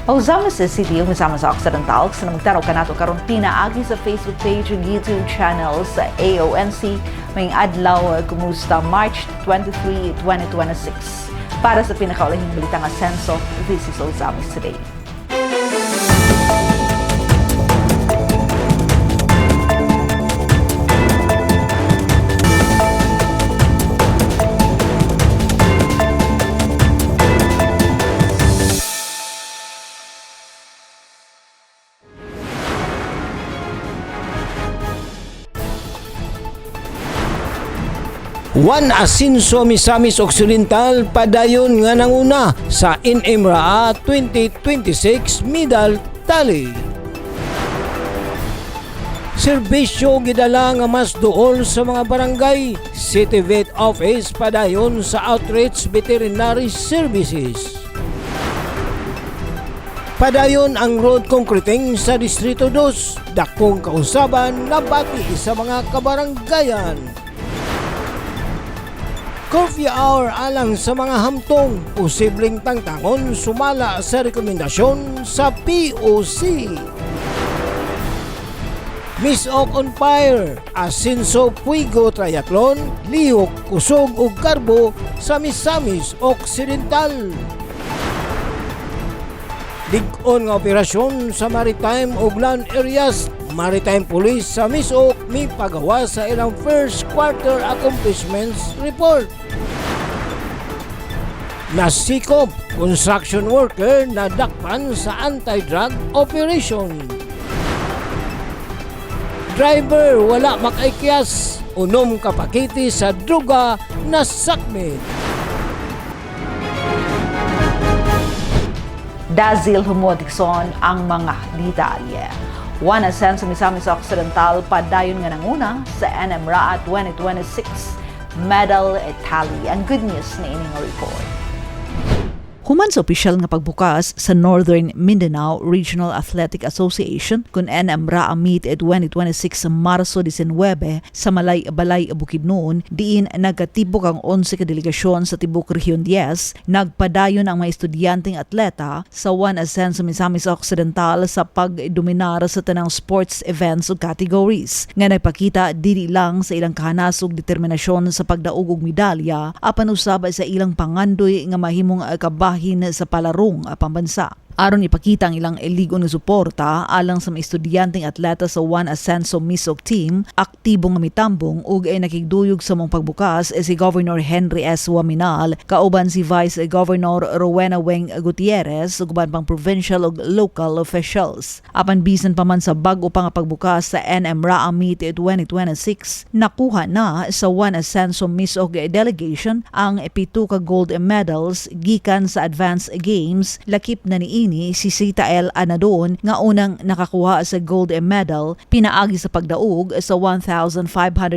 O sama sa City, umisama sa Occidental, sa magtanaw ka nato karon pinaagi sa Facebook page ug YouTube channel sa AONC. May adlaw, kumusta March 23, 2026. Para sa pinakaulahing balitang asenso, this is Ozamis Today. Juan Asinso Misamis Occidental padayon nga nanguna sa INEMRA 2026 medal tally. Serbisyo gidala nga mas duol sa mga barangay. City Vet Office padayon sa Outreach Veterinary Services. Padayon ang road concreting sa Distrito 2. Dakong kausaban nabati sa mga kabaranggayan. Curfew hour alang sa mga hamtong, posibleng tangtangon sumala sa rekomendasyon sa POC. Miss Ok on Fire, Asinso Puigo Triathlon, lihok, kusog ug karbo sa Misamis Occidental. Lig-on nga operasyon sa maritime ug land areas. Maritime Police sa Misok may pagawa sa ilang first quarter accomplishments report. Nasikop, construction worker na dakpan sa anti-drug operation. Driver wala makaikyas, unom kapakiti sa druga na sakmit. Dazil humutikson ang mga detalye. Juan Asinso Misamis Occidental padayon nga nanguna sa INEMRA 2026 medal tally. Ang good news na ining report. Human sa opisyal nga pagbukas sa Northern Mindanao Regional Athletic Association kun INEMRA Meet 2026 sa Marso 19 sa Balay Bukidnon, diin nagkatibok ang 11 ka delegasyon sa tibok Rehiyon 10, nagpadayon ang mga estudyanteng atleta sa Juan Asinso Misamis Occidental sa pagdominar sa tanang sports events ug categories nga nagpakita dili lang sa ilang kahanas ug determinasyon sa pagdaog og medalya apan usab sa ilang pangandoy nga mahimong kabahin sa palarong pambansa. Aron ipakita ang ilang eligon nga suporta alang sa mga estudyanteng atleta sa Juan Asinso Misok team, aktibong nga mitambong ug ay nakigduyog sa mong pagbukas si Governor Henry S. Waminal, kauban si Vice Governor Rowena Weng Gutierrez ug uban pang provincial ug local officials. Apan bisan pa man sa bag-o pa nga pagbukas sa INEMRA Meet 2026, nakuha na sa Juan Asinso Misok delegation ang 7 ka gold medals gikan sa advanced games. Lakip na ni si Sita L. Anadon nga unang nakakuha sa gold medal pinaagi sa pagdaog sa 1,500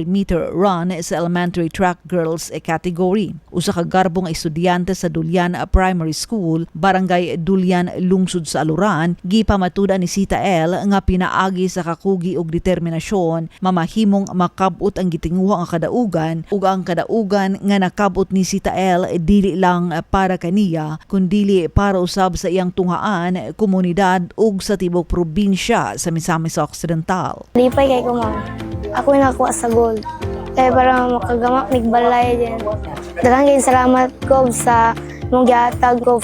meter run sa elementary track girls category. Usa ka garbong estudyante sa Dulyan Primary School, Barangay Dulyan, lungsod sa Aluran, gipamatuda ni Sita L. nga pinaagi sa kakugi ug determinasyon mamahimong makabot ang gitinguha nga kadaugan ug ang kadaugan nga nakabot ni Sita L. dili lang para kaniya kundili para usab sa iyang tunghaan, komunidad ug sa tibok probinsya sa Misamis Occidental. Lipay kay ko ma'am. Ako yung nakuha sa gold. Kaya para makagamak nigbalay din. Daghang kayong salamat ko sa mong gihatag ko.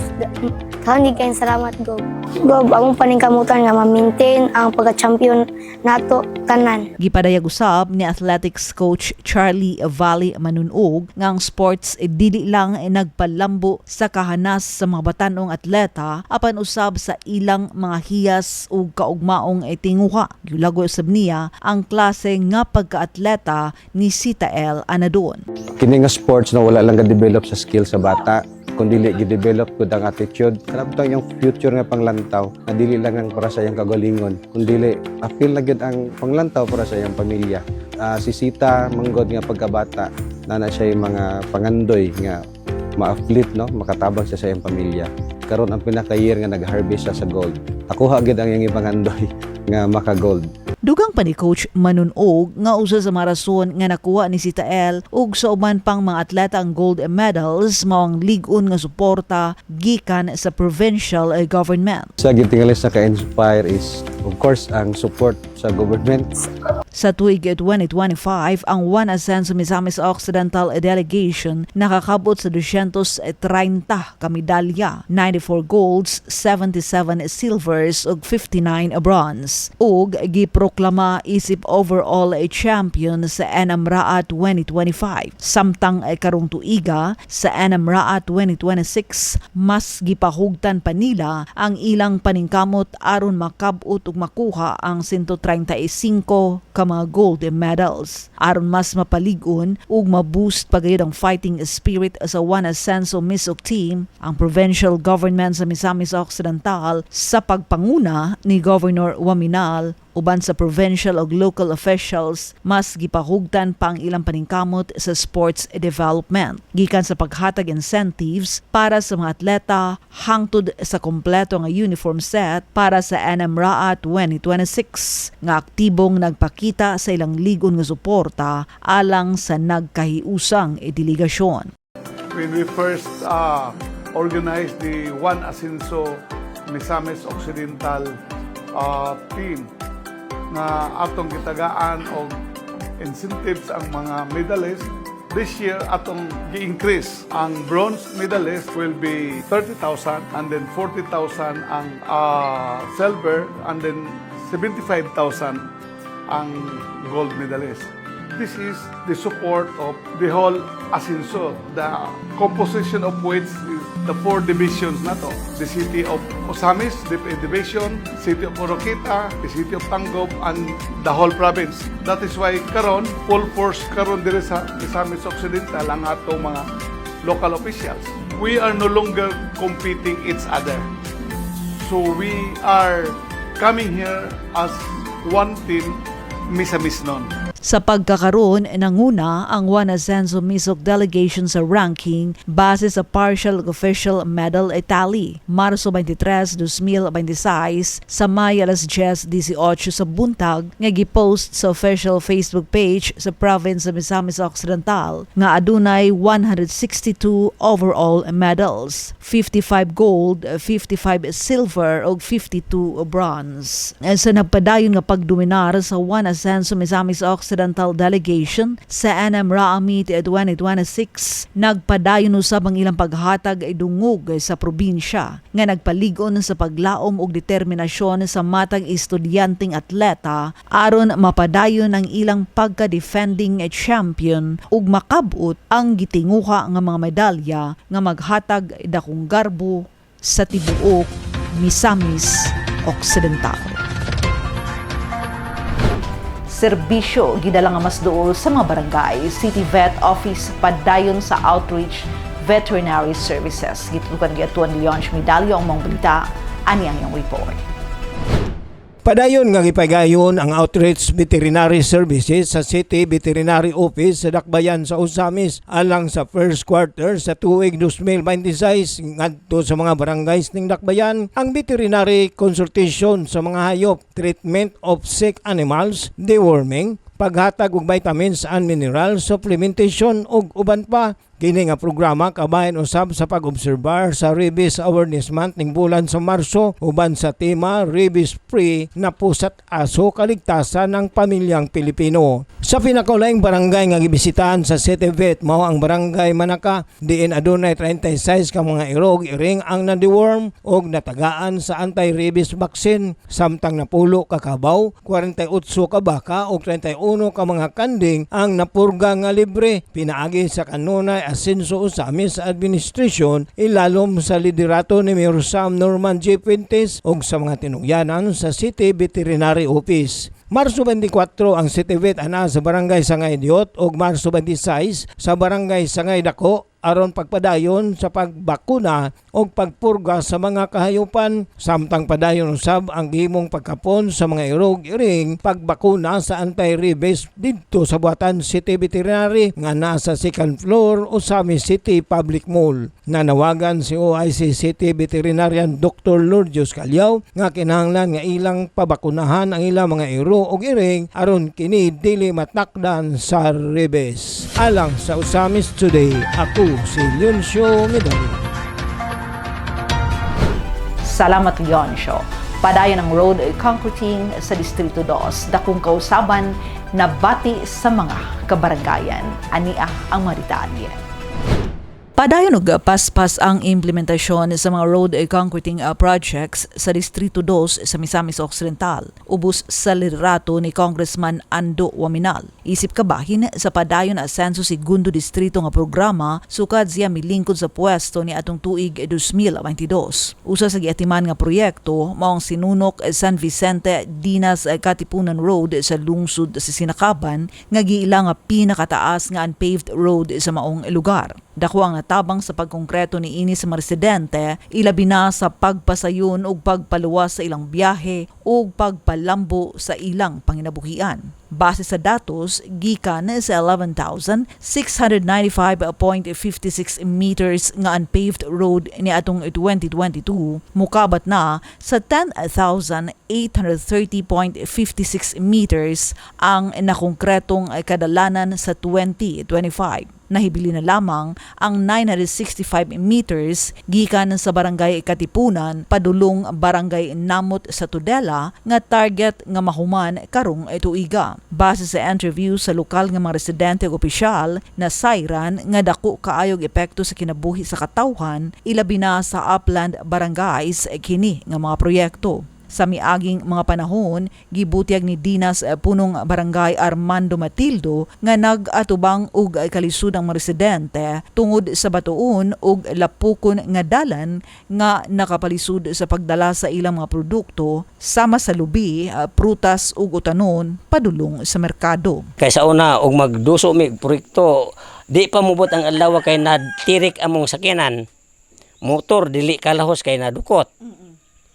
Daghang kayong salamat ko. Gob, akong paningkamutan nga ma-maintain ang pagka-champion nato tanan. Gipadayag usab ni athletics coach Charlie Valley Manunog nga ang sports dili lang nagpalambo sa kahanas sa mga batanong atleta apan usab sa ilang mga hiyas ug kaugmaong tinguha. Gilago usab niya ang klase nga pagka-atleta ni Sita L. Anadon. Kini nga sports na wala lang ga-develop sa skill sa bata, kundi gi-develop ko ang attitude. Karabtang yung future nga panglantaw, na dili lang ang para sa iyang kagalingon, kundi apil na gyud ang panglantaw para sa iyang pamilya. Si Sita manggod nga pagkabata, na siya yung mga pangandoy nga ma-athlete, no? Makatabang siya sa iyang pamilya. Karon ang pinaka-year nga nag-harvest siya sa gold. Nakuha gyud ang iyang pangandoy nga maka-gold. Dugang pa ni Coach Manunog nga usa sa mga rason nga nakuha ni Sita El ug sa uban pang mga atleta ang gold medals mao ang lig-on nga suporta gikan sa provincial government. Sa gitingali sa ka-inspire is of course ang support sa government. Sa tuig 2025, ang One Ascenso Misamis Occidental delegation nakakabot sa 230 ka medalya, 94 golds, 77 silvers ug 59 bronze. Ug giproklama isip overall champion sa NMRA 2025. Samtang karong tuiga sa NMRA 2026, mas gipahugtan pa nila ang ilang paningkamot aron makabot ug makuha ang 135 ka mga gold medals. Aron mas mapalig-on ug ma-boost pagayod ang fighting spirit sa One Ascenso Misok team, ang provincial government sa Misamis Occidental sa pagpanguna ni Governor Waminal uban sa provincial ug local officials mas gipahugtan pa ang ilang paningkamot sa sports development gikan sa paghatag incentives para sa mga atleta hangtod sa kompleto nga uniform set para sa NMRA 2026 nga aktibong nagpakita sa ilang ligon nga suporta alang sa nagkahiusang delegasyon. When we first organized the One Ascenso Misamis Occidental team na atong gitagaan og incentives ang mga medalists, this year atong gi-increase. Ang bronze medalist will be 30,000 and then 40,000 ang silver and then 75,000 ang gold medalist. This is the support of the whole Ascenso, the composition of which is the 4 divisions na to. The city of Osamis, the division, city of Oroquita, the city of Tanggob, and the whole province. That is why karon full force karon diri sa Misamis Occidental ang atong mga local officials. We are no longer competing each other. So we are coming here as one team, Misamisnon. Sa pagkakaroon, nanguna ang One Ascenso Misok delegation sa ranking base sa partial official medal tally. Marso 23, 2026, sa May alas 10:18 sa buntag, nga gipost sa official Facebook page sa province sa Misamis Occidental nga adunay 162 overall medals, 55 gold, 55 silver ug 52 bronze. Sa nagpadayon nga pagdominar sa One Ascenso Misamis Occidental delegation sa NMRA Meet 2026, nagpadayon usab ang ilang paghatag ay dungog sa probinsya nga nagpaligon sa paglaom og determinasyon sa matang estudyanteng atleta aron mapadayon ang ilang pagka-defending champion ug makabot ang gitinguha nga mga medalya nga maghatag dakong garbo sa tibuok Misamis Occidental. Serbisyo gidala nga mas duol sa mga barangay, City Vet Office padayon sa Outreach Veterinary Services. Gitutukan gatuan ni Leon Medalyo ang mga balita. Ani ang iyong report. Padayon nga gipagayon ang Outreach Veterinary Services sa City Veterinary Office sa Dakbayan sa Osamis alang sa first quarter sa tuig 2026 ngadto sa mga barangays ning Dakbayan ang veterinary consultation sa mga hayop, treatment of sick animals, deworming, paghatag og vitamins and mineral supplementation ug uban pa. Kini nga programa kabayan usab sa pag-obserbar sa Rabies Awareness Month ning bulan sa Marso uban sa tema Rabies Free na pusat aso kaligtasan ng pamilyang Pilipino. Sa pinakaulaing barangay nga gibisitahan sa City Vet mao ang barangay Manaka, diin adunay 36 ka mga irog iring ang na-deworm og natagaan sa anti-rabies vaccine samtang napulo ka kabaw, 48 ka baka ug 31 ka mga kanding ang napurga nga libre pinaagi sa kanunay Ascenso Osamis Administration ilalom sa liderato ni Mayor Sam Norman J. Fuentes ug sa mga tinugyanan sa City Veterinary Office. Marso 24 ang City Vet ana sa Barangay Sangay Diot ug Marso 26 sa Barangay Sangay Dako aron pagpadayon sa pagbakuna o pagpurga sa mga kahayupan, samtang padayon usab ang gihimong pagkapon sa mga irog iring pagbakuna sa anti-rabies didto sa Buatan City Veterinary nga nasa second floor Usami City Public Mall. Nanawagan si OIC City Veterinarian Dr. Lourdes Calyaw nga kinahanglan nga ilang pabakunahan ang ilang mga iro o iring aron kini dili matakdan sa rabies. Alang sa Usamis Today, ako si Leoncio Medali. Salamat Leoncio. Padayon ang road concreting sa Distrito 2. Dakong kausaban na bati sa mga kabaranggayan. Ania ang mga detalye. Padayon og paspas ang implementasyon sa mga road concreting projects sa Distrito 2 sa Misamis Occidental, ubos sa liderato ni Congressman Ando Waminal. Isip kabahin sa padayon asenso segundo distrito nga programa sukad siya milingkod sa pwesto ni atong tuig 2022. Usa sa giatiman nga proyekto mao ang sinunok San Vicente Dinas Katipunan Road sa lungsod sa Sinakaban nga giila nga pinakataas nga unpaved road sa maong lugar. Dako ang natabang sa pagkongkreto ni ini sa mga residente, ilabi na sa pagpasayon ug pagpaluwas sa ilang biyahe ug pagpalambo sa ilang panginabuhian. Base sa datos, gikan sa 11,695.56 meters nga unpaved road ni atong 2022, mukabat na sa 10,830.56 meters ang nakongkretong kadalanan sa 2025. Nahibili na lamang ang 965 meters gikan sa barangay Katipunan padulong barangay Namot sa Tudela nga target nga mahuman karong tuiga. Base sa interview sa lokal nga mga residente ug opisyal na sayran nga dako kaayog epekto sa kinabuhi sa katawhan ilabi na sa upland barangays kini nga mga proyekto. Sa miaging mga panahon, gibutyag ni Dinas Punong Barangay Armando Matildo nga nag-atubang og kalisud ang mga residente tungod sa batuon og lapukon nga dalan nga nakapalisud sa pagdala sa ilang mga produkto sama sa lubi, prutas ug utanon padulong sa merkado. Kaysa una og magduso mi proyekto, di pa mubot ang adlaw kay natirik among sakyanan. Motor dili kalahos kay nadukot.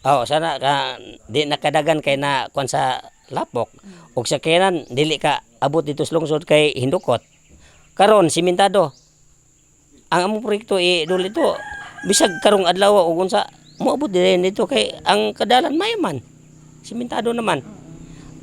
Sana ka di nakadagan kay na kuan sa lapok. Og sakyanan dili ka abot dito sa lungsod kay hindukot. Karon simentado. Ang among proyekto duli to bisag karong adlaw og unsa moabot dito kay ang kadalan mayaman. Simentado naman.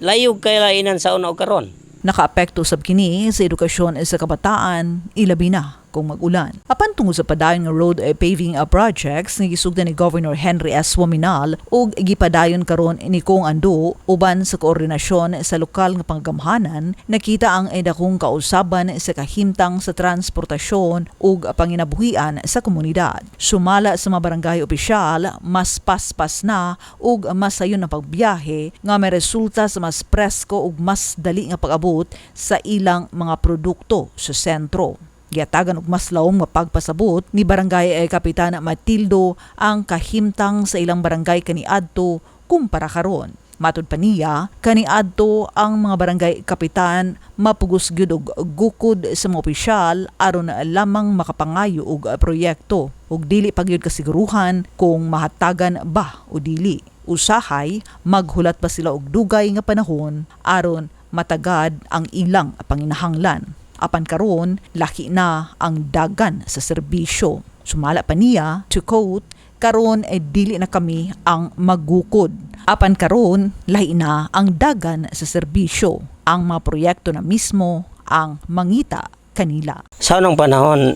Layog kay lainan sa una og karon. Nakaapekto sab kini sa edukasyon sa kabataan, ilabi na kung mag-ulan. Apan tungod sa padayon nga road paving projects nga gisugdan ni Governor Henry S. Waminal ug gipadayon karon ni Kong Ando uban sa koordinasyon sa lokal nga panggamhanan, nakita ang dakong kausaban sa kahimtang sa transportasyon ug panginabuhian sa komunidad. Sumala sa mga barangay opisyal, mas paspas na ug mas sayon na pagbiyahe nga may resulta sa mas presko ug mas dali nga pag-abot sa ilang mga produkto sa sentro. Giatagan og mas lawom nga pagpasabot ni Barangay Kapitan Matildo ang kahimtang sa ilang barangay kaniadto kumpara karon. Matud pa niya, kaniadto ang mga barangay kapitan mapugos gyud og gukod sa mga opisyal aron lamang makapangayo og proyekto ug dili pa gyud kasiguruhan kung mahatagan ba o dili. Usahay maghulat pa sila og dugay nga panahon aron matagad ang ilang panginahanglan. Apan karon laki na ang dagan sa serbisyo. Sumala pa niya, to quote, karon dili na kami ang magukod. Apan karon lahi na ang dagan sa serbisyo. Ang mga proyekto na mismo ang mangita kanila. Sa unang panahon,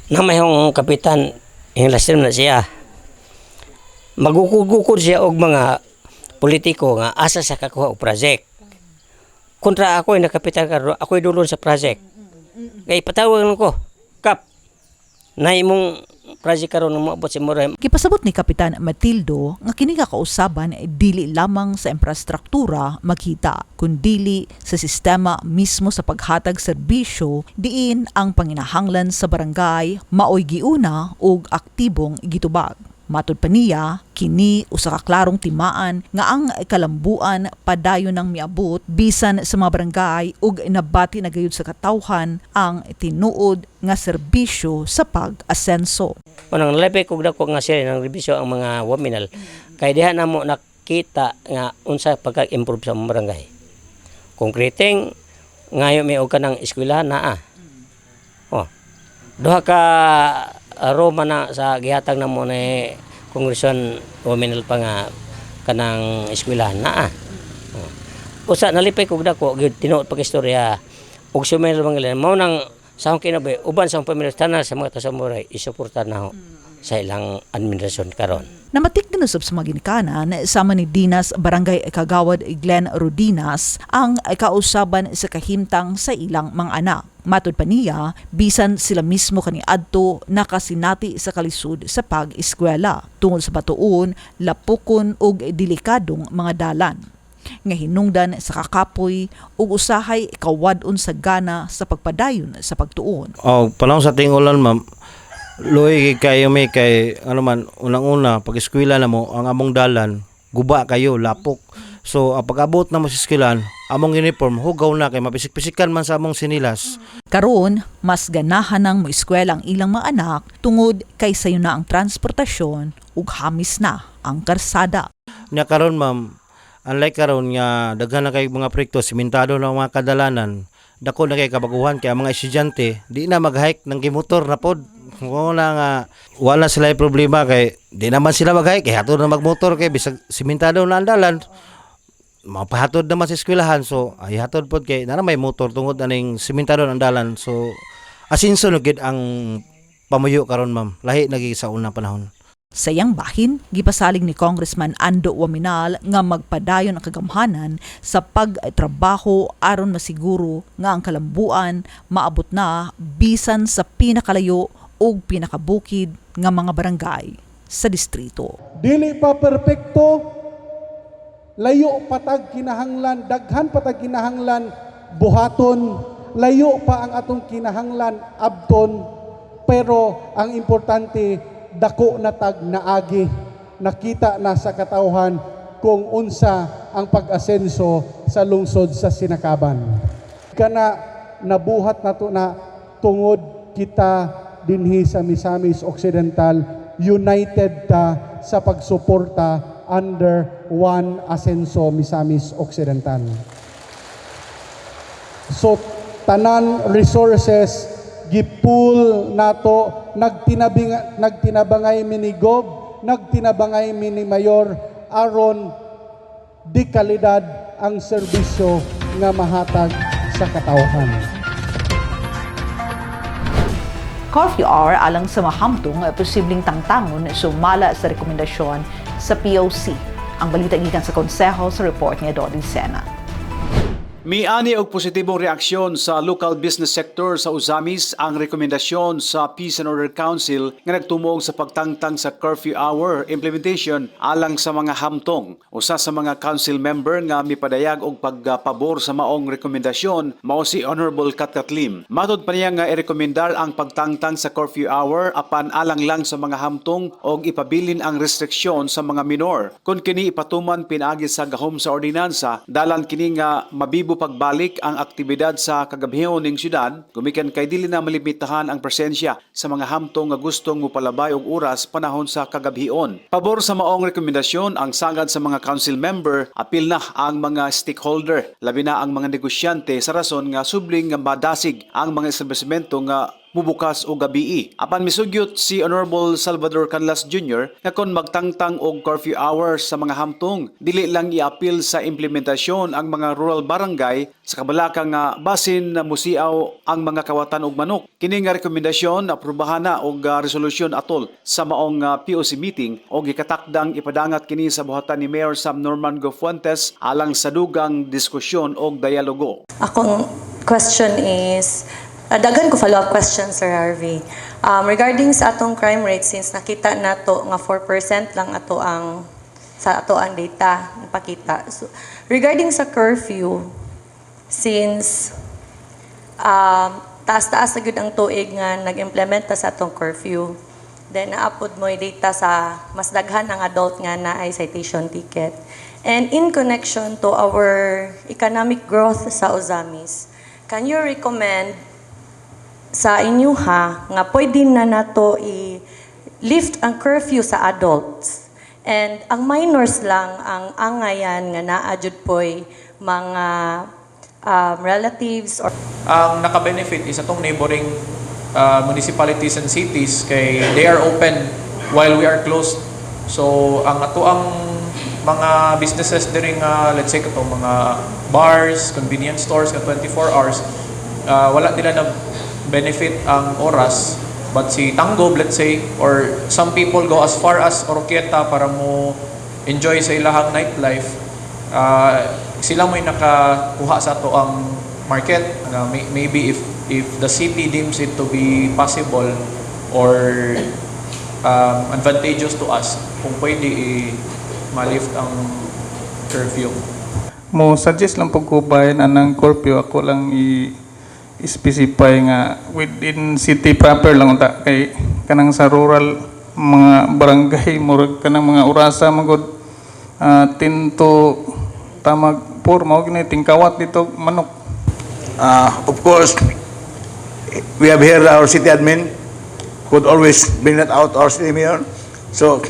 na mayong kapitan, yung last time na siya, magukod-gukod siya og mga politiko nga asa sa kakuha og project. Kontra ako na kapitan karon, ako'y dulon sa project. Kay patawagan ko, Kap, na imong project karon nga moabot si Moray. Gipasabot ni Kapitan Matildo nga kini nga kausaban dili lamang sa infrastruktura makita, kundi sa sistema mismo sa paghatag serbisyo diin ang panginahanglan sa barangay maoy giuna ug aktibong gitubag. Matud pa niya, Kini usa ka klarong timaan nga ang kalambuan padayon nang miabot bisan sa mga barangay ug nabati na gayud sa katawhan ang tinuod nga serbisyo sa pag-asenso. Unang nalipay kog dako nga sila ng rebisyo ang mga waminal kay diha na mo nakita nga unsa pagka-improve sa mga barangay. Konkreteng ngayo may og kanang eskwelahan naa. Duha ka Roma na sa gihatag namo ni Congressman waminal pa nga kanang eskwelahan naa. Usa nalipay kog dako gyud tinuod pag-istorya ug sumaylo mga mao nang sa akong kinabuhi uban sa akong pamilya tanan sa mga tasamuray isuportar na sa ilang administrasyon karon. Namatik din usab sa mga ginikanan sama ni Dinas Barangay Kagawad Glenn Rodinas ang kausaban sa kahimtang sa ilang mga anak. Matod pa niya, bisan sila mismo kaniadto nakasinati sa kalisud sa pag-eskwela tungod sa batuon, lapukon ug delikadong mga dalan. Nga hinungdan sa kakapoy ug usahay kawadon sa gana sa pagpadayon sa pagtuon. Panahon sa tingulan ma'am, luoy kayo may kay ano man unang-una pag eskwela na mo ang among dalan guba kayo lapok. So pag-abot na mo sa eskwelahan, among uniform hugaw na kay mapisik-pisikan man sa among sinilas. Karon, mas ganahan nang mo eskwela ang ilang mga anak tungod kay sayo na ang transportasyon ug hamis na ang karsada. Nya karon ma'am, unlike karon nga daghan na kay mga proyekto simentado na mga kadalanan, dako na kay kabaguhan kay ang mga estudyante di na mag-hike ng gimotor na pod. Wala sila problema kay di naman sila mag-hike kay hatod na magmotor kay bisag simentado na ang dalan. Mapahatod naman sa eskwelahan, so ay hatod pod kay na may motor tungod aning simentado ang dalan. So asinso no gid ang pamuyo karon ma'am, lahi nagi sa unang panahon. Sa iyang bahin, gipasalig ni Congressman Ando Waminal nga magpadayon ang kagamhanan sa pagtrabaho aron masiguro nga ang kalambuan maabot na bisan sa pinakalayo ug pinakabukid nga mga barangay sa distrito. Dili pa perpekto, layo patag kinahanglan, daghan patag kinahanglan buhaton, layo pa ang atong kinahanglan abton, pero ang importante dako na tag naagi, nakita na sa katawhan kung unsa ang pag-asenso sa lungsod sa Sinakaban. Kana nabuhat nato na tungod kita dinhi sa Misamis Occidental united ta sa pagsuporta under One Asenso Misamis Occidental. So tanan resources gipool nato, nagtinabangay mini Gob, nagtinabangay mini Mayor aron di kalidad ang serbisyo nga mahatag sa katawhan. Curfew hour alang sa mahamtong posibleng tangtangon sumala sa rekomendasyon sa POC. Ang balita gikan sa konseho sa report ni Dodi Sena. Miani og positibong reaksyon sa local business sector sa Usamis ang rekomendasyon sa Peace and Order Council nga nagtumong sa pagtangtang sa curfew hour implementation alang sa mga hamtong. Usa sa mga council member nga mipadayag og pagpabor sa maong rekomendasyon mao si Honorable Katkat Lim. Matod pa niya nga irekomendar ang pagtangtang sa curfew hour apan alang lang sa mga hamtong og ipabilin ang restriksyon sa mga minor. Kung kini ipatuman pinaagi sa gahom sa ordinansa, dalan kini nga mabibo pagbalik ang aktibidad sa kagabihon ning syudad, gumikan kay dili na malimitahan ang presensya sa mga hamtong nga gustong mopalabay og oras panahon sa kagabihon. Pabor sa maong rekomendasyon ang sagad sa mga council member, apil na ang mga stakeholder, labi na ang mga negosyante sa rason nga subling nga madasig ang mga establishmento nga mubukas o gabii. Apan misugyot si Honorable Salvador Canlas Jr. nga kon magtangtang og curfew hours sa mga hamtong, dili lang i-apil sa implementasyon ang mga rural barangay sa kabalaka nga basin na musiaw ang mga kawatan og manok. Kini nga rekomendasyon aprubahan na og resolusyon atol sa maong POC meeting og gikatakdang ipadangat kini sa buhatan ni Mayor Sam Norman Gofuentes alang sa dugang diskusyon og dialogo. Akong question is daghan ko follow-up question, Sir Harvey. Regarding sa atong crime rate, since nakita nato nga 4% lang ato ang sa ato ang data napakita. So, regarding sa curfew, since taas-taas na gyud ang tuig nga nag-implementa sa atong curfew, Then naapod mo yung data sa mas daghan ng adult nga na ay citation ticket. And in connection to our economic growth sa Ozamis, can you recommend sa inyo nga pwede na nato i-lift ang curfew sa adults? And ang minors lang ang angayan nga naadjud po'y mga relatives or ang naka-benefit is atong neighboring municipalities and cities kay they are open while we are closed. So ang ato ang mga businesses during let's say kato mga bars, convenience stores ka 24 hours wala nila na benefit ang oras, but si Tanggob let's say or some people go as far as Oroquieta para mo enjoy sa ilahang nightlife. Sila mo'y nakakuha sa ato ang market. Maybe if the city deems it to be possible or advantageous to us, kung pwede ma-lift ang curfew. Mo suggest lang po ko ba anang curfew ako lang i-specify nga within city proper lang unta kay kanang sa rural mga barangay murag kanang mga orasa magod 10 to tamag 4 mao gini tingkawat dito manok. Of course, we have here our city admin could always bring that out our city mayor. So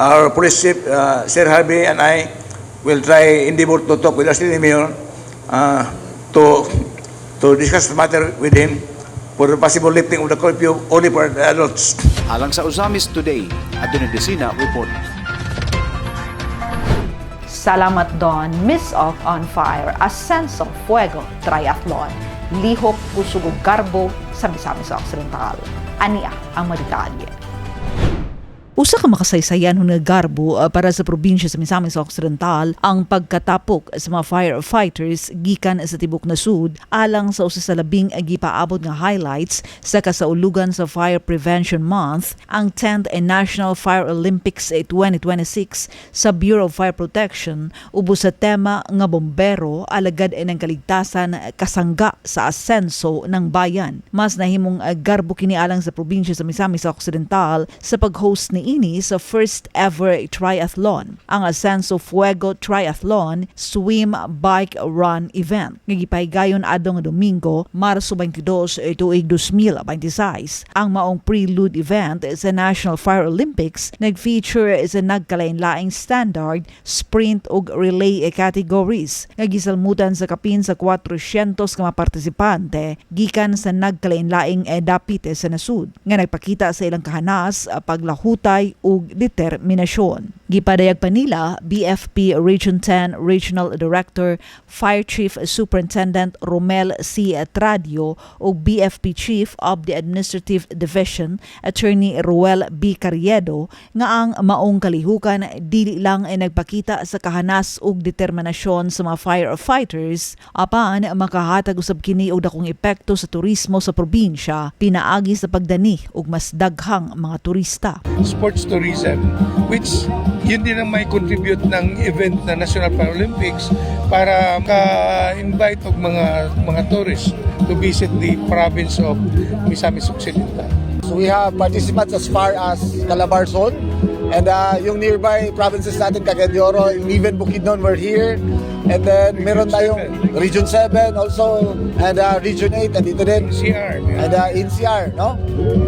our police chief, Sir Harvey, and I will try endeavor to talk with our city mayor to discuss the matter with him for the possible lifting of the curfew only for the adults. Alang sa Ozamis Today, Adonai Desina report. Salamat Don, Miss of On Fire, Ascenso Fuego Triathlon, Lihok, Pusug ug Garbo sa Misamis Occidental. Ania ang madetalye. Usa ka makasaysayan nga garbo para sa probinsya sa Misamis Occidental ang pagkatapok sa mga firefighters gikan sa tibok na sud alang sa usa sa labing gipaabot nga highlights sa kasaulugan sa Fire Prevention Month, ang 10th National Fire Olympics 2026 sa Bureau of Fire Protection ubos sa tema nga bombero alagad ng kaligtasan kasangga sa asenso ng bayan. Mas nahimong garbo kini alang sa probinsya sa Misamis Occidental sa pag-host ni ini sa first ever triathlon, ang Ascenso Fuego Triathlon Swim, Bike, Run event. Ngagipahigayon adong Domingo, Marso 22, tuig 2026. Ang maong prelude event sa National Fire Olympics nag-feature sa nagkalain-laing standard, sprint ug relay categories. Ngagisalmutan sa kapin sa 400 ka mga partisipante gikan sa nagkalain-laing dapit sa nasud. Nga nagpakita sa ilang kahanas paglahutay ug determinasyon. Gipadayag pa nila BFP Region 10 Regional Director Fire Chief Superintendent Romel C. Tradio ug BFP Chief of the Administrative Division Attorney Ruel B. Carriedo nga ang maong kalihukan dili lang ay nagpakita sa kahanas ug determinasyon sa mga firefighters apan makahatag usab kini og dakong epekto sa turismo sa probinsya pinaagi sa pagdani ug mas daghang mga turista. Sports tourism, which yun din ang may contribute ng event na National Paralympics para ka-invite og mga tourists to visit the province of Misamis Occidental. So we have participants as far as Calabarzon and yung nearby provinces natin, Cagayan de Oro, even Bukidnon were here. And then meron tayong Region 7 also and Region 8 andito din. NCR. And NCR, no?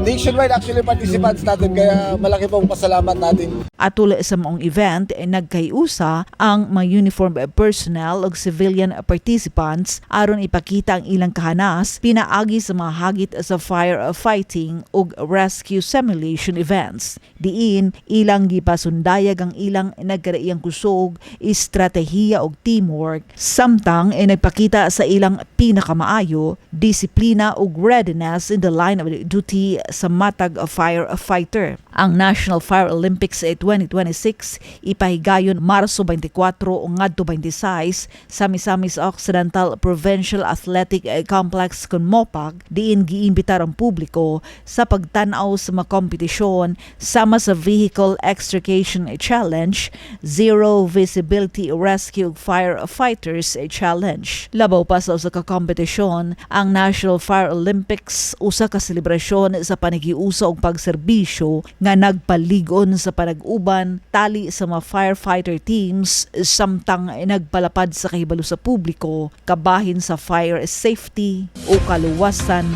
Nationwide actually participants natin kaya malaki pong pasalamat natin. Atul sa maong event nagkayusa ang mga uniformed personnel ug civilian participants aron ipakita ang ilang kahanas pinaagi sa mga hagit sa firefighting ug rescue simulation events. Diin ilang gipasundayag ang ilang nagkaraiyang kusog, estratehiya ug teamwork samtang nagpakita sa ilang pinakamaayo disiplina ug readiness in the line of duty sa matag firefighter. Ang National Fire Olympics 2026 2026 ipahigayon Marso 24 ngadto 26 sa Misamis Occidental Provincial Athletic Complex kun Mopag diin giimbitar ang publiko sa pagtan-aw sa mga kompetisyon sama sa Vehicle Extrication Challenge, Zero Visibility Rescue Firefighters Challenge. Labaw pa sa usa ka kompetisyon ang National Fire Olympics, usa ka selebrasyon sa panigiusa og pagserbisyo nga nagpaligon sa panag-uban tali sa mga firefighter teams samtang nagpalapad sa kahibalo sa publiko kabahin sa fire safety o kaluwasan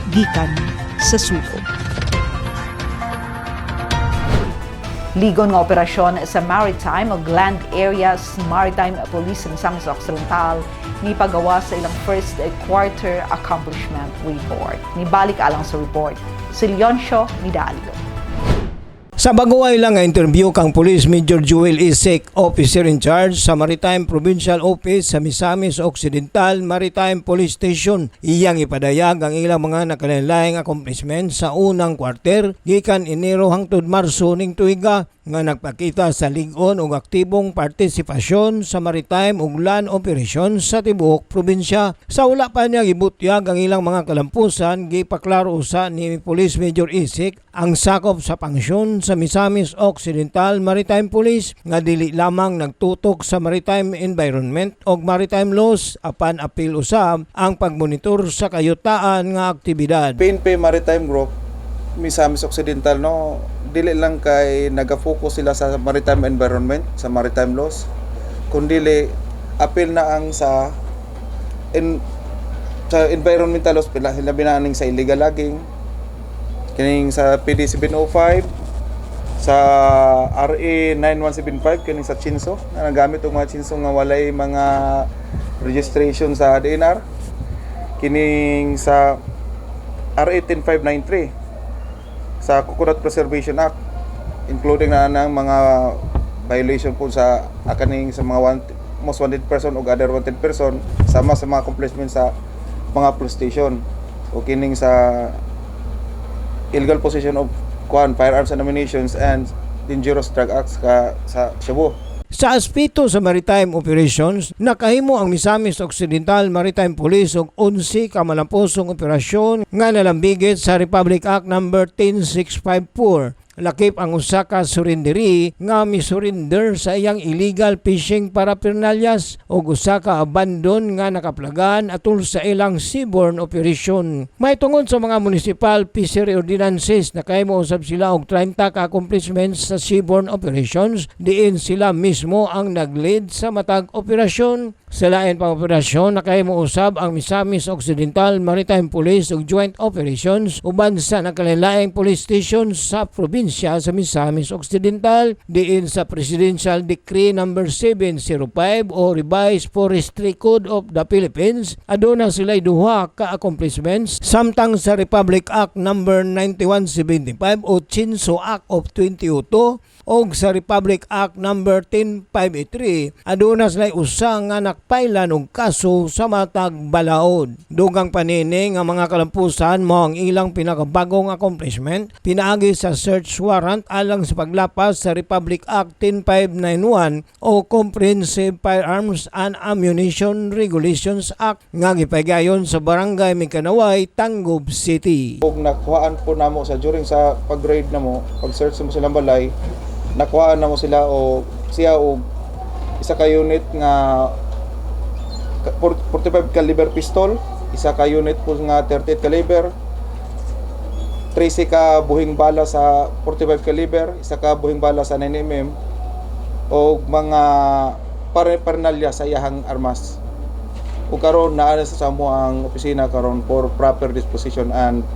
gikan sa suko. Ligon nga operasyon sa maritime o land areas maritime police sa Misamis Occidental ni pagawa sa ilang first quarter accomplishment report. Nibalik alang sa report si Leoncio Midalio. Sa baguay lang nga interview kang Police Major Joel Isik, Officer in Charge sa Maritime Provincial Office sa Misamis Occidental Maritime Police Station. Iyang ipadayag ang ilang mga nakalain-laing accomplishment sa unang quarter gikan Enero hangtod Marso ning tuiga nga nagpakita sa ligon og aktibong partisipasyon sa maritime ug land operations sa tibuok probinsya. Sa wala pa niya gibutyag ang ilang mga kalampusan, gipaklaro usa ni Police Major Isik ang sakop sa pangsyon sa Misamis Occidental Maritime Police nga dili lamang nagtutok sa maritime environment o maritime laws apan apil usab ang pagmonitor sa kayutaan nga aktibidad. PNP Maritime Group Misamis Occidental dili lang kay nagafocus sila sa maritime environment, sa maritime laws, kundi apil na ang sa environmental laws pila sila binaning sa illegal logging, kining sa PD 705, sa RA 9175 kining sa chinso na nagamit og mga chinso nga walay mga registration sa DNR, kining sa RA 10593 sa Coconut Preservation Act, including na ng mga violation po sa akaning sa mga most wanted person o other wanted person sama sa mga accomplishment sa mga police station o kining sa illegal possession of firearms and ammunitions and dangerous drug acts sa Cebu. Sa aspeto sa maritime operations, nakahimo ang Misamis Occidental Maritime Police og 11 ka malampusong operasyon nga nalambigit sa Republic Act No. 10654. Lakip ang usa ka surrenderi nga misurrender sa iyang illegal fishing paraphernalias ug usa ka abandon nga nakaplagan atol sa ilang seaborne operation. May tungod sa mga municipal fishery ordinances nakahimo usab sila og 30 ka accomplishments sa seaborne operations diin sila mismo ang naglead sa matag operasyon. Sa lain pang operasyon nakahimo usab ang Misamis Occidental Maritime Police ug Joint Operations uban sa nakalain-laing police stations sa probinsya sa Misamis Occidental diin sa Presidential Decree No. 705 o Revised Forestry Code of the Philippines. Aduna sila'y duha ka accomplishments samtang sa Republic Act No. 9175 o Chinso Act of 2002 o sa Republic Act No. 10583 aduna sila'y usa nga nakpailan og kaso sa matag balaod. Dugang panini nga mga kalampusan mo ang ilang pinakabagong accomplishment pinaagi sa search warrant alang sa paglapas sa Republic Act 10591 o Comprehensive Firearms and Ammunition Regulations Act nga gipahigayon sa Barangay Mikanaway, Tangub City. Ug nakuhaan po namo sa during sa pag-raid namo, pag-search mo silang balay, nakuhaan namo sila o siya og isa ka unit nga 45 caliber pistol, isa ka unit po nga 38 caliber, 13 ka buhing bala sa 45 caliber, isa ka buhing bala sa 9mm o mga paraphernalia sa iyahang armas. O karon naa sa mo ang opisina karon for proper disposition and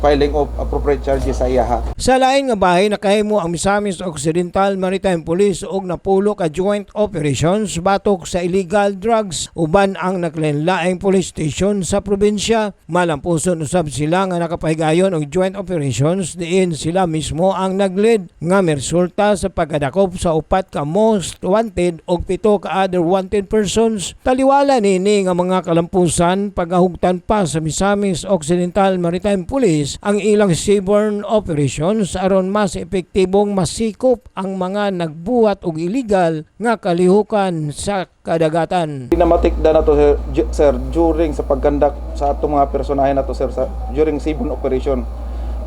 filing of appropriate charges sa iyaha. Sa lain nga bahay nakahimo ang Misamis Occidental Maritime Police og napulo ka joint operations batok sa illegal drugs uban ang nakalain-laing police station sa probinsya. Malampuson usab sila nga nakapahigayon og joint operations diin sila mismo ang naglead nga resulta sa pagkadakop sa 4 ka most wanted og 7 ka other wanted persons. Taliwala nini nga mga kalampusan pagahugtan pa sa Misamis Occidental Maritime Police pulis ang ilang seaborne operations aron mas epektibong masikop ang mga nagbuhat og illegal nga kalihukan sa kadagatan. Pinamatikda na to sir during sa pagkandak sa atong mga personahe na to sir during seaborne operation.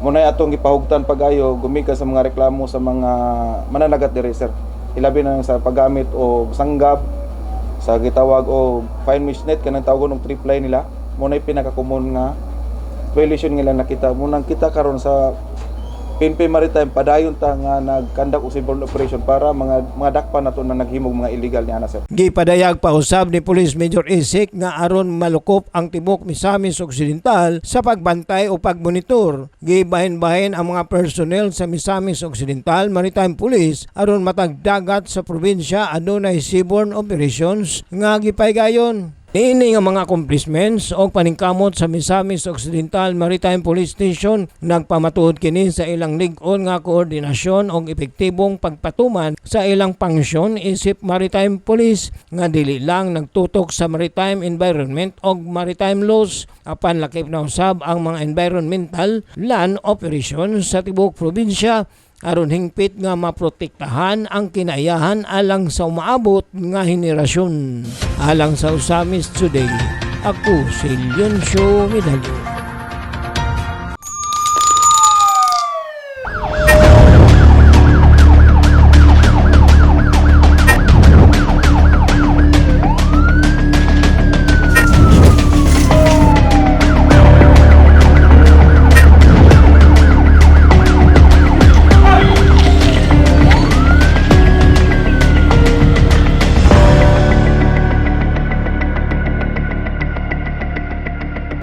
Muna atong gipahugtan pag-ayo gumikan sa mga reklamo sa mga mananagat diri sir. Ilabi na sa paggamit o sanggab sa gitawag o fine mesh net kanang tawgon og triply nila. Muna pinaka-common nga violation nila nakita. Munang kita karon sa PNP Maritime padayon ta nga nagkandak og seaborne operation para mga dakpan nato na naghimog mga illegal ni ana sir. Gipadayag pa usab ni Police Major Isik nga aron malukop ang tibok Misamis Occidental sa pagbantay o pagmonitor. Gibahin-bahin ang mga personnel sa Misamis Occidental Maritime Police aron matagdagat sa probinsya adunay seaborne operations nga gipaygayon. Niini nga mga accomplishments o paningkamot sa Misamis Occidental Maritime Police Station nagpamatuod kini sa ilang lig-on nga koordinasyon o epektibong pagpatuman sa ilang pangsyon isip Maritime Police nga dili lang nagtutok sa maritime environment o maritime laws apan lakip na usab ang mga environmental land operations sa tibok probinsya aron hingpit nga maprotektahan ang kinaiyahan alang sa umaabot nga henerasyon. Alang sa Usamis Today, ako si Leoncio Medallo.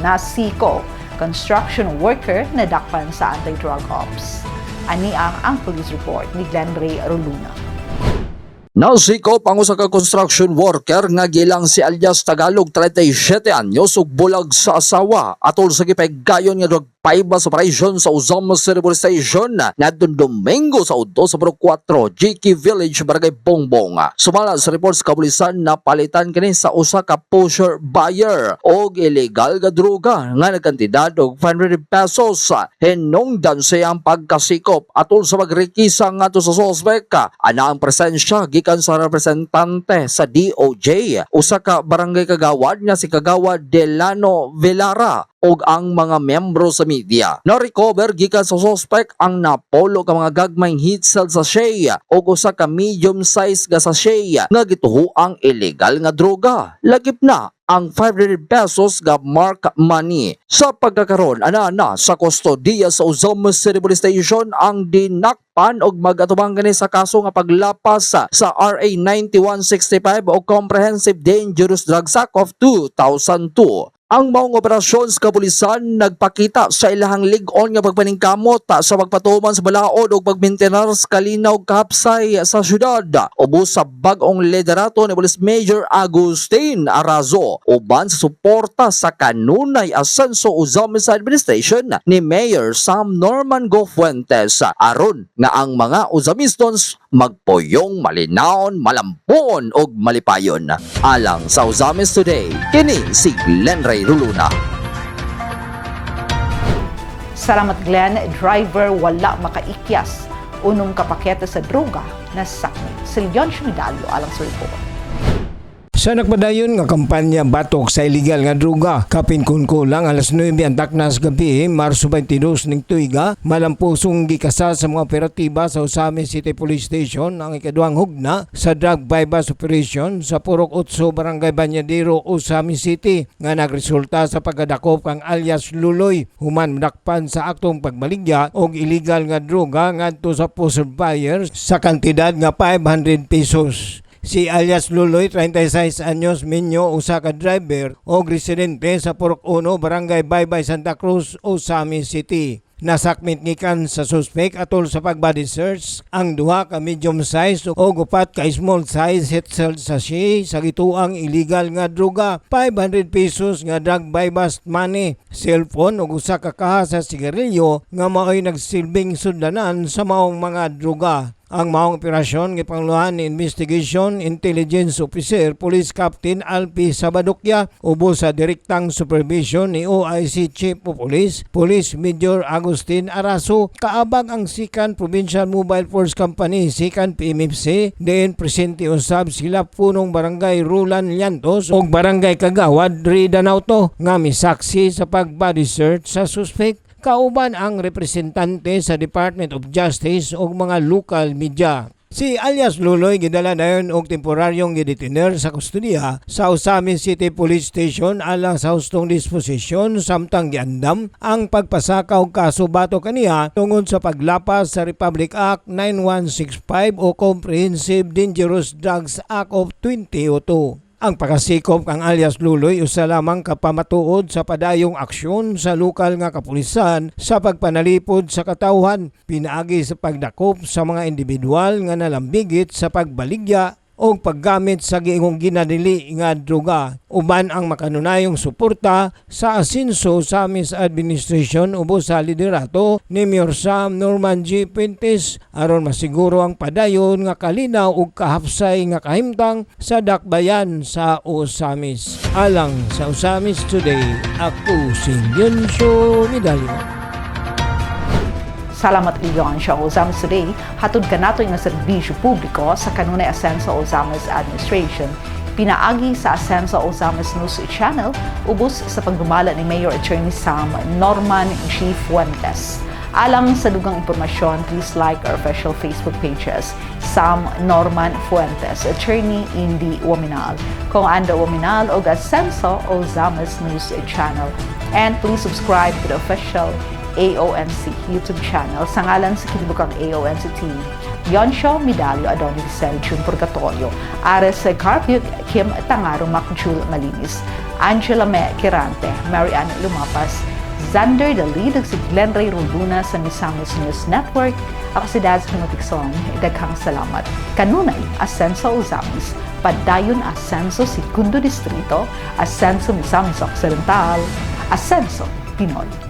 Nasiko, construction worker na dakpan sa anti-drug ops. Ani ang police report ni Glenn Ray Roluna. Nasikop ang usa ka construction worker nga gilang si alias Tagalog 37 anyos ug bulag sa asawa atol sa gipaygayon nga drug paibas operation sa Uzamas City Police Station ngadtong Domingo sa 2 sa 4 GK Village, Barangay Bongbong. Sumala sa report sa kapulisan na palitan kini sa usa ka pusher buyer og illegal nga droga nga nagkantidad og 500 pesos. Hinungdan siya ang pagkasikop atol sa magrekisa ngadto sa suspect. Ana ang presensya gikan sa representante sa DOJ, usa ka barangay kagawad nga si Kagawad Delano Velara og ang mga membro sa media. Na-recover gikan sa suspect ang napolo ka mga gagmayng heat cell sachet og usa ka medium size nga sachet nga gituhoang illegal nga droga. Lagip na ang 500 pesos nga mark money. Sa pagkakaroon, ana sa kustodiya sa Uzamas City Police Station ang dinakpan og mag-atubang kini sa kaso nga paglapas sa RA 9165 o Comprehensive Dangerous Drugs Act of 2002. Ang maong operasyon sa kapulisan nagpakita sa ilahang lig-on nga pagpaningkamot sa pagpatuman sa balaod o pagmintenar sa kalinaw kahapsay sa syudad. Ubos sa bag-ong liderato ni Police Major Agustin Arazo uban sa suporta sa kanunay asenso Uzamis Administration ni Mayor Sam Norman Go Fuentes aron nga ang mga Uzamistons magpoyong malinaon, malampuon og malipayon. Alang sa Uzamis Today, kini si Glenn Ray Roluna. Salamat Glenn, driver wala makaikyas. Unong kapakete sa droga na sakit. Si Leoncio Medallo alang sa report. Sa nagpadayon nga kampanya batok sa illegal nga droga, kapin kunkulang alas 9 ang taknas gabi, Marso 22 ning tuiga, malampusong gikasa sa mga operatiba sa Usamis City Police Station ang ikaduhang hugna sa drug bypass operation sa Purok 8 Barangay Banyadero, Usamis City nga nagresulta sa pagkadakop kang alias Luloy human madakpan sa aktong pagbaligya og illegal nga droga ngadto sa pusher buyer sa kantidad nga 500 pesos. Si alias Luloy, 36 anyos, minyo, usa ka driver o residente sa Purok 1, Barangay Baybay, Santa Cruz, Usamis City. Nasakmit gikan sa suspect atol sa pagbody search ang duha ka medium size o upat ka small size hit cell sachet sa gituang illegal nga droga, 500 pesos nga drug bypass money, cellphone ug usa ka kaha sa sigarilyo nga mao'y nagsilbing sudlanan sa maong mga droga. Ang maong operasyon gipangluhan ni Investigation Intelligence Officer Police Captain Alpi Sabadokya ubos sa direktang supervision ni OIC Chief of Police Police Major Agustin Araso. Kaabag ang Sikan Provincial Mobile Force Company Sikan PMFC diin presente usab sila punong barangay Rulan Llantos ug barangay Kagawad Ridanauto nga misaksi sa pag-body search sa suspect. Kauban ang representante sa Department of Justice ug mga local media. Si alias Luloy gidala dayon og temporaryong gidetiner sa kustudiya sa Osamis City Police Station alang sa hustong disposisyon samtang giandam ang pagpasaka og kaso bato kaniya tungod sa paglapas sa Republic Act 9165 o Comprehensive Dangerous Drugs Act of 2002. Ang pagkasikop kang alias Luloy usa lamang kapamatuod sa padayong aksyon sa lokal nga kapulisan sa pagpanalipod sa katawhan, pinaagi sa pagdakop sa mga individual nga nalambigit sa pagbaligya o paggamit sa giingong ginadili nga droga. Uban ang makanunayong suporta sa asinso sa Osamis Administration ubos sa liderato ni Mayor Sam Norman G. Puentes aron masiguro ang padayon nga kalinaw ug kahapsay nga kahimtang sa dakbayan sa Osamis. Alang sa Osamis Today, ako si Yonsho Medalyo. Salamat kayon siya Osamis Today. Hatod ka nato yung serbisyo publiko sa kanunay Asenso Osamis Administration. Pinaagi sa Asenso Osamis News Channel ubos sa pagdumala ni Mayor Attorney Sam Norman G. Fuentes. Alang sa dugang impormasyon, please like our official Facebook pages, Sam Norman Fuentes, Attorney Indy Waminal, Kong Anda Waminal o Asenso Osamis News Channel. And please subscribe to the official AONC YouTube channel sa ngalan sa kinibukang AONC team. Yonsho Medalyo Adoni Giselle June Purgatorio, Ares Carpio Kim Tangaro Macjul Malinis, Angela Me Kirante, Marianne Lumapas, Xander Dalid ug si Glenn Ray Roduna sa Misamis News Network. Ako si Daz Pinotikson, daghang salamat. Kanunay Asenso Osamis, padayon Asenso Segundo Distrito, Asenso Misamis Occidental, Asenso Pinoy.